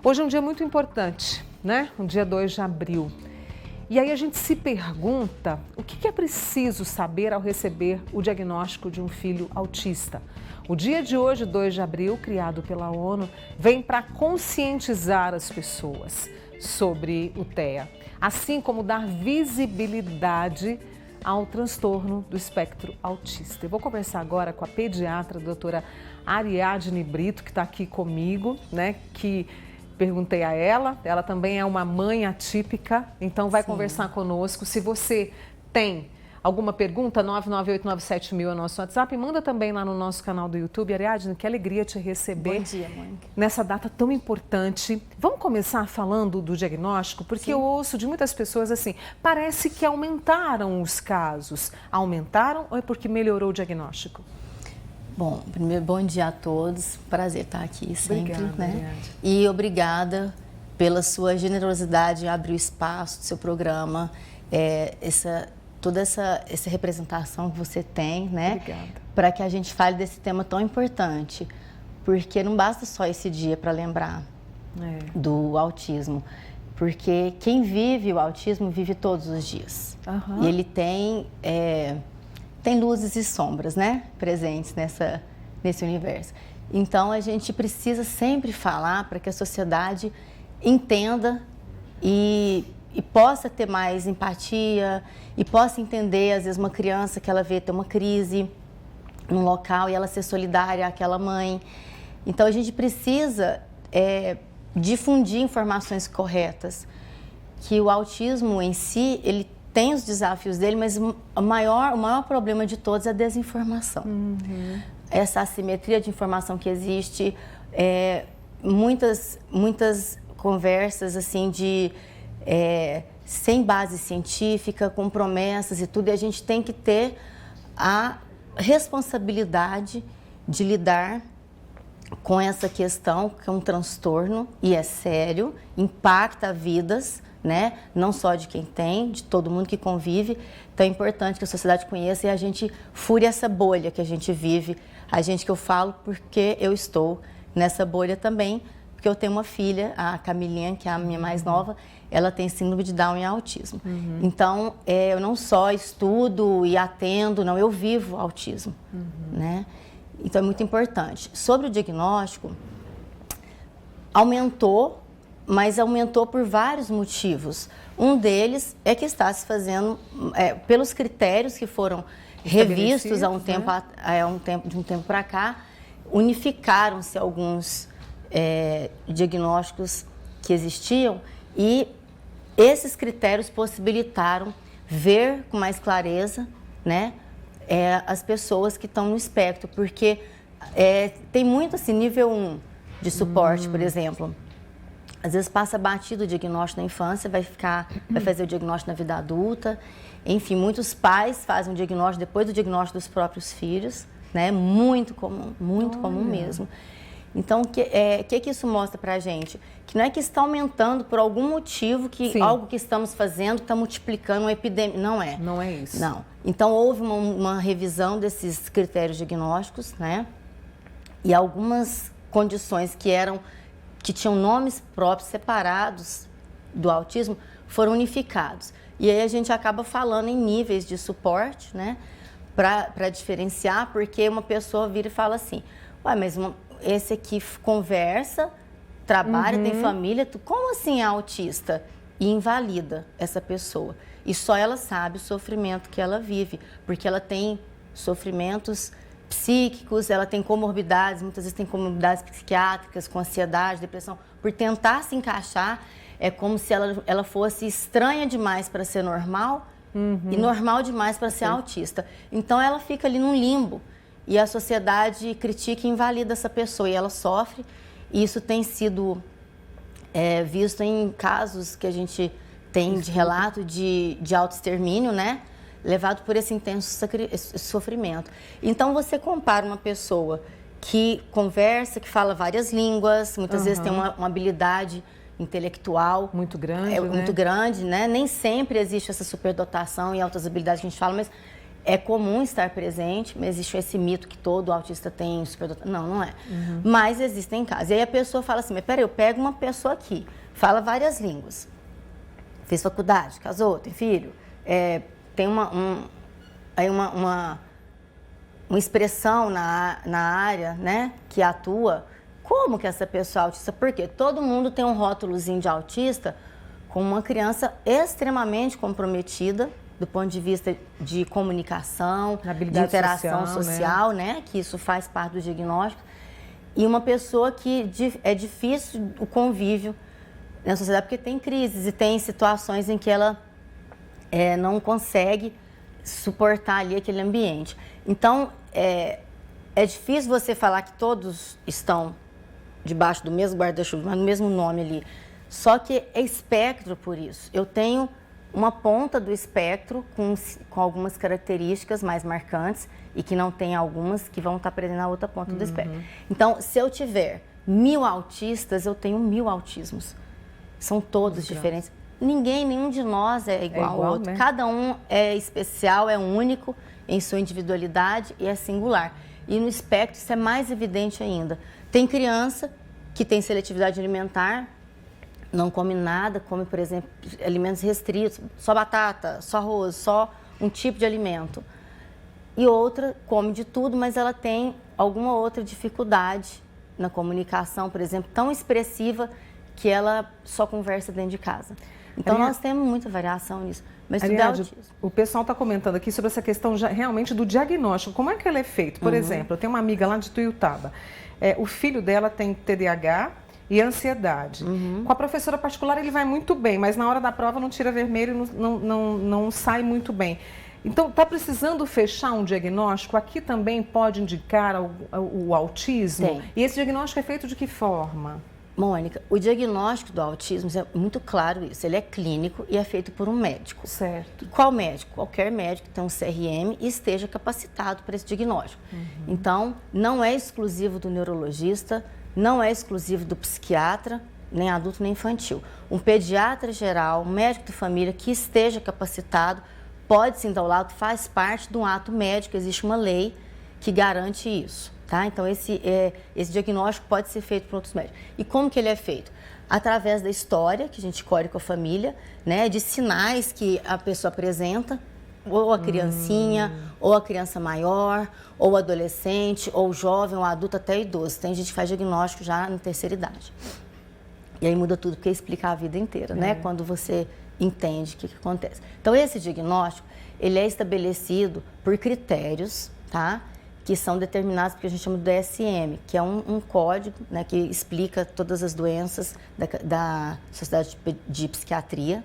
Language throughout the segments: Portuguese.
Hoje é um dia muito importante, né? Um dia 2 de abril. E aí a gente se pergunta o que é preciso saber ao receber o diagnóstico de um filho autista. O dia de hoje, 2 de abril, criado pela ONU, vem para conscientizar as pessoas sobre o TEA, assim como dar visibilidade ao transtorno do espectro autista. Eu vou conversar agora com a pediatra, a doutora Ariadne Brito, que está aqui comigo, né? Que perguntei a ela também é uma mãe atípica, então vai conversar conosco. Se você tem alguma pergunta, 99897.000 é o nosso WhatsApp. Manda também lá no nosso canal do YouTube. Ariadne, que alegria te receber. Bom dia, mãe. Nessa data tão importante. Vamos começar falando do diagnóstico? Porque eu ouço de muitas pessoas assim, parece que aumentaram os casos. Aumentaram ou é porque melhorou o diagnóstico? Bom, primeiro, bom dia a todos. Prazer estar aqui sempre, Obrigada, né? Ariadne. E obrigada pela sua generosidade em abrir o espaço do seu programa, toda essa representação que você tem, né? Obrigada. Para que a gente fale desse tema tão importante, porque não basta só esse dia para lembrar do autismo, porque quem vive o autismo vive todos os dias. Aham. E ele tem luzes e sombras, né, presentes nesse universo. Então, a gente precisa sempre falar para que a sociedade entenda e possa ter mais empatia e possa entender, às vezes, uma criança que ela vê ter uma crise num local e ela ser solidária àquela mãe. Então, a gente precisa difundir informações corretas, que o autismo em si, ele tem os desafios dele, mas o maior problema de todos é a desinformação. Uhum. Essa assimetria de informação que existe, muitas conversas assim sem base científica, com promessas e tudo, e a gente tem que ter a responsabilidade de lidar com essa questão, que é um transtorno e é sério, impacta vidas, né? Não só de quem tem, de todo mundo que convive. Então é importante que a sociedade conheça e a gente fure essa bolha que a gente vive. A gente, que eu falo porque eu estou nessa bolha também, porque eu tenho uma filha, a Camilinha, que é a minha mais nova, ela tem síndrome de Down e autismo. Uhum. Então, eu não só estudo e atendo, não, eu vivo autismo, né? Então é muito importante. Sobre o diagnóstico, aumentou, mas aumentou por vários motivos. Um deles é que está se fazendo, pelos critérios que foram revistos há um tempo, de um tempo para cá, unificaram-se alguns diagnósticos que existiam e esses critérios possibilitaram ver com mais clareza, né, as pessoas que estão no espectro, porque tem muito assim, nível 1 de suporte, por exemplo. Às vezes passa batido o diagnóstico na infância, vai fazer o diagnóstico na vida adulta. Enfim, muitos pais fazem o diagnóstico depois do diagnóstico dos próprios filhos, né? Muito comum mesmo. Então, o que isso mostra pra gente? Que não é que está aumentando por algum motivo, que algo que estamos fazendo está multiplicando uma epidemia. Não é. Não é isso. Não. Então, houve uma revisão desses critérios diagnósticos, né? E algumas condições que tinham nomes próprios separados do autismo, foram unificados. E aí a gente acaba falando em níveis de suporte, né, para diferenciar, porque uma pessoa vira e fala assim, ué, mas esse aqui conversa, trabalha, tem família, como assim é autista? E invalida essa pessoa. E só ela sabe o sofrimento que ela vive, porque ela tem sofrimentos psíquicos, ela tem comorbidades, muitas vezes tem comorbidades psiquiátricas, com ansiedade, depressão. Por tentar se encaixar, é como se ela fosse estranha demais para ser normal e normal demais para ser autista. Então, ela fica ali num limbo e a sociedade critica e invalida essa pessoa e ela sofre. E isso tem sido visto em casos que a gente tem de relato de autoextermínio, né? Levado por esse intenso sofrimento. Então, você compara uma pessoa que conversa, que fala várias línguas, muitas vezes tem uma habilidade intelectual muito grande, muito grande, né? Nem sempre existe essa superdotação e altas habilidades que a gente fala, mas É comum estar presente, mas existe esse mito que todo autista tem superdotado. Não, não é. Mas existem casos. E aí a pessoa fala assim, mas peraí, eu pego uma pessoa aqui, fala várias línguas, fez faculdade, casou, tem filho, tem uma expressão na área, né, que atua. Como que essa pessoa é autista? Porque todo mundo tem um rótulozinho de autista com uma criança extremamente comprometida do ponto de vista de comunicação, de interação social, né? Que isso faz parte do diagnóstico. E uma pessoa que é difícil o convívio na sociedade, porque tem crises e tem situações em que ela não consegue suportar ali aquele ambiente. Então, é difícil você falar que todos estão debaixo do mesmo guarda-chuva, mas no mesmo nome ali. Só que é espectro por isso. Eu tenho uma ponta do espectro com algumas características mais marcantes e que não tem algumas que vão estar presentes na outra ponta do espectro. Então, se eu tiver 1000 autistas, eu tenho 1000 autismos. São todos diferentes. Nenhum de nós é igual ao outro. Né? Cada um é especial, é único em sua individualidade e é singular. E no espectro isso é mais evidente ainda. Tem criança que tem seletividade alimentar, não come nada, come, por exemplo, alimentos restritos, só batata, só arroz, só um tipo de alimento. E outra come de tudo, mas ela tem alguma outra dificuldade na comunicação, por exemplo, tão expressiva que ela só conversa dentro de casa. Então, nós temos muita variação nisso. Mas tudo é autismo. O pessoal está comentando aqui sobre essa questão realmente do diagnóstico. Como é que ele é feito? Por exemplo, eu tenho uma amiga lá de Tuiutaba. O filho dela tem TDAH e ansiedade. Com a professora particular ele vai muito bem, mas na hora da prova não tira vermelho, não sai muito bem. Então, está precisando fechar um diagnóstico? Aqui também pode indicar o autismo? Tem. E esse diagnóstico é feito de que forma? Mônica, o diagnóstico do autismo é muito claro isso. Ele é clínico e é feito por um médico. Certo. E qual médico? Qualquer médico que tenha um CRM e esteja capacitado para esse diagnóstico. Então, não é exclusivo do neurologista, não é exclusivo do psiquiatra, nem adulto nem infantil. Um pediatra geral, um médico de família que esteja capacitado, pode sim dar o laudo, faz parte de um ato médico, existe uma lei que garante isso. Tá? Então, esse diagnóstico pode ser feito por outros médicos. E como que ele é feito? Através da história que a gente colhe com a família, né, de sinais que a pessoa apresenta, ou a criancinha, ou a criança maior, ou adolescente, ou jovem, ou adulto, até idoso. Tem gente que faz diagnóstico já na terceira idade. E aí muda tudo, porque explica a vida inteira, né? Quando você entende o que acontece. Então, esse diagnóstico, ele é estabelecido por critérios, tá? Que são determinados porque a gente chama do DSM, que é um código, né, que explica todas as doenças da Sociedade de Psiquiatria.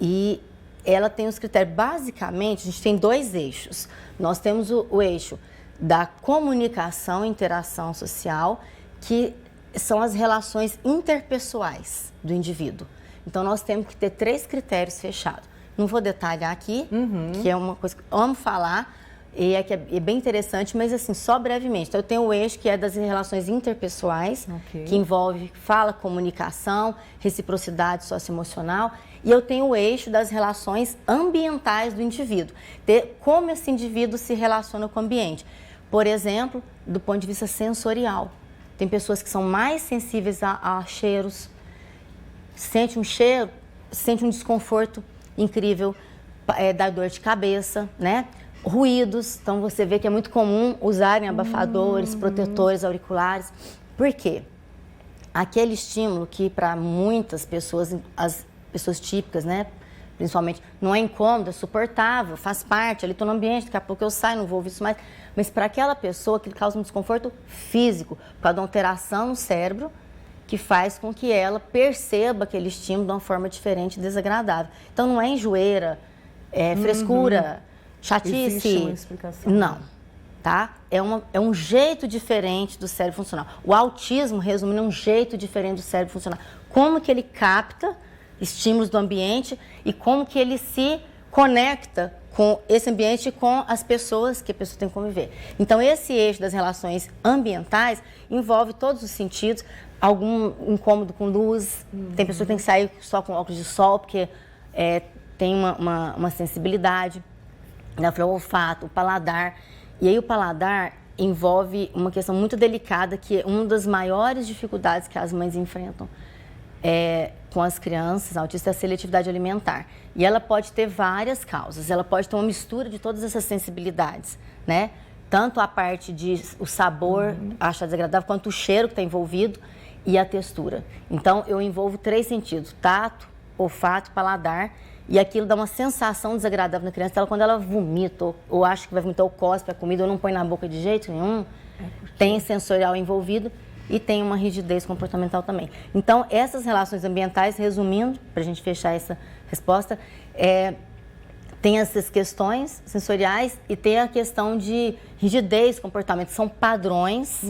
E ela tem os critérios, basicamente, a gente tem 2 eixos. Nós temos o eixo da comunicação e interação social, que são as relações interpessoais do indivíduo. Então, nós temos que ter 3 critérios fechados. Não vou detalhar aqui, que é uma coisa que eu amo falar, e que é bem interessante, mas assim, só brevemente. Então, eu tenho o eixo que é das relações interpessoais, que envolve fala, comunicação, reciprocidade socioemocional, e eu tenho o eixo das relações ambientais do indivíduo, como esse indivíduo se relaciona com o ambiente. Por exemplo, do ponto de vista sensorial. Tem pessoas que são mais sensíveis a cheiros, sente um cheiro, sente um desconforto incrível, dá dor de cabeça, né? Ruídos, então você vê que é muito comum usarem abafadores, protetores auriculares. Por quê? Aquele estímulo que para muitas pessoas, as pessoas típicas, né, principalmente, não é incômodo, é suportável, faz parte, ali estou no ambiente, daqui a pouco eu saio, não vou ouvir isso mais. Mas para aquela pessoa que causa um desconforto físico, por causa de uma alteração no cérebro, que faz com que ela perceba aquele estímulo de uma forma diferente e desagradável. Então não é enjoeira, é frescura, chatice. Existe uma explicação. Não, tá? É um jeito diferente do cérebro funcionar. O autismo, resumindo, é um jeito diferente do cérebro funcionar. Como que ele capta estímulos do ambiente e como que ele se conecta com esse ambiente e com as pessoas que a pessoa tem que conviver. Então, esse eixo das relações ambientais envolve todos os sentidos, algum incômodo com luz, tem pessoas que tem que sair só com óculos de sol, porque tem uma sensibilidade. Ela falou o olfato, o paladar. E aí o paladar envolve uma questão muito delicada, que é uma das maiores dificuldades que as mães enfrentam com as crianças autistas, é a seletividade alimentar. E ela pode ter várias causas, ela pode ter uma mistura de todas essas sensibilidades, né? Tanto a parte de o sabor, achar desagradável, quanto o cheiro que está envolvido e a textura. Então, eu envolvo 3 sentidos: tato, olfato e paladar. E aquilo dá uma sensação desagradável na criança. Então, quando ela vomita, ou acha que vai vomitar, ou cospe a comida, ou não põe na boca de jeito nenhum, tem sensorial envolvido e tem uma rigidez comportamental também. Então, essas relações ambientais, resumindo, para a gente fechar essa resposta, tem essas questões sensoriais e tem a questão de rigidez, comportamento. São padrões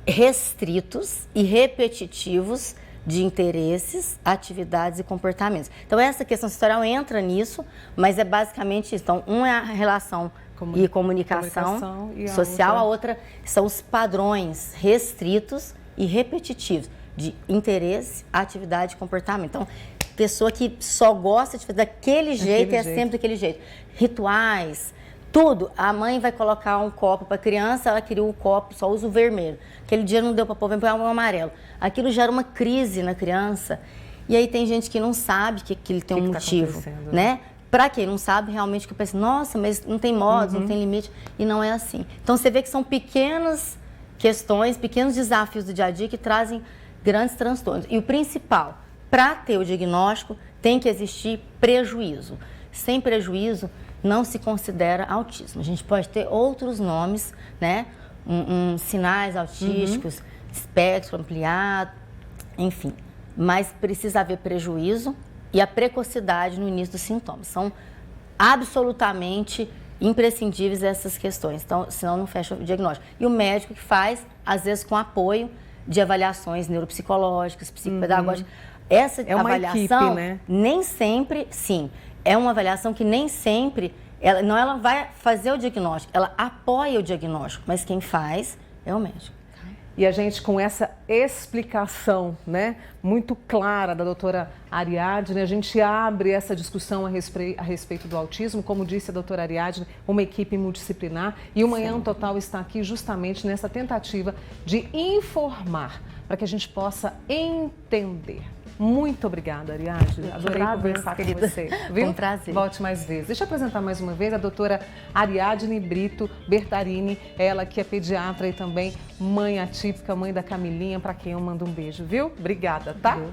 restritos e repetitivos de interesses, atividades e comportamentos. Então, essa questão sensorial entra nisso, mas é basicamente isso. Então, um é a relação e comunicação e social, a outra são os padrões restritos e repetitivos de interesse, atividade e comportamento. Então, pessoa que só gosta de fazer daquele jeito, sempre daquele jeito. Rituais, tudo. A mãe vai colocar um copo para a criança, ela queria o copo, só usa o vermelho. Aquele dia não deu para pôr, vem pôr o amarelo. Aquilo gera uma crise na criança. E aí tem gente que não sabe que ele tem um motivo, né? Para quem não sabe, realmente, que eu penso, nossa, mas não tem modos, não tem limite. E não é assim. Então, você vê que são pequenas questões, pequenos desafios do dia a dia que trazem grandes transtornos. E o principal, para ter o diagnóstico, tem que existir prejuízo. Sem prejuízo, não se considera autismo. A gente pode ter outros nomes, né? Sinais autísticos, espectro ampliado, enfim. Mas precisa haver prejuízo e a precocidade no início dos sintomas. São absolutamente imprescindíveis essas questões, então, senão não fecha o diagnóstico. E o médico que faz, às vezes com apoio de avaliações neuropsicológicas, psicopedagógicas. Essa avaliação, equipe, né? Nem sempre, sim, é uma avaliação que nem sempre, ela vai fazer o diagnóstico, ela apoia o diagnóstico, mas quem faz é o médico. E a gente, com essa explicação, né, muito clara da doutora Ariadne, a gente abre essa discussão a respeito do autismo. Como disse a doutora Ariadne, uma equipe multidisciplinar, e o Manhã Total está aqui justamente nessa tentativa de informar, para que a gente possa entender. Muito obrigada, Ariadne. Adorei conversar com você. Viu? Um prazer. Volte mais vezes. Deixa eu apresentar mais uma vez a doutora Ariadne Brito Bertarini, ela que é pediatra e também mãe atípica, mãe da Camilinha, para quem eu mando um beijo, viu? Obrigada, tá?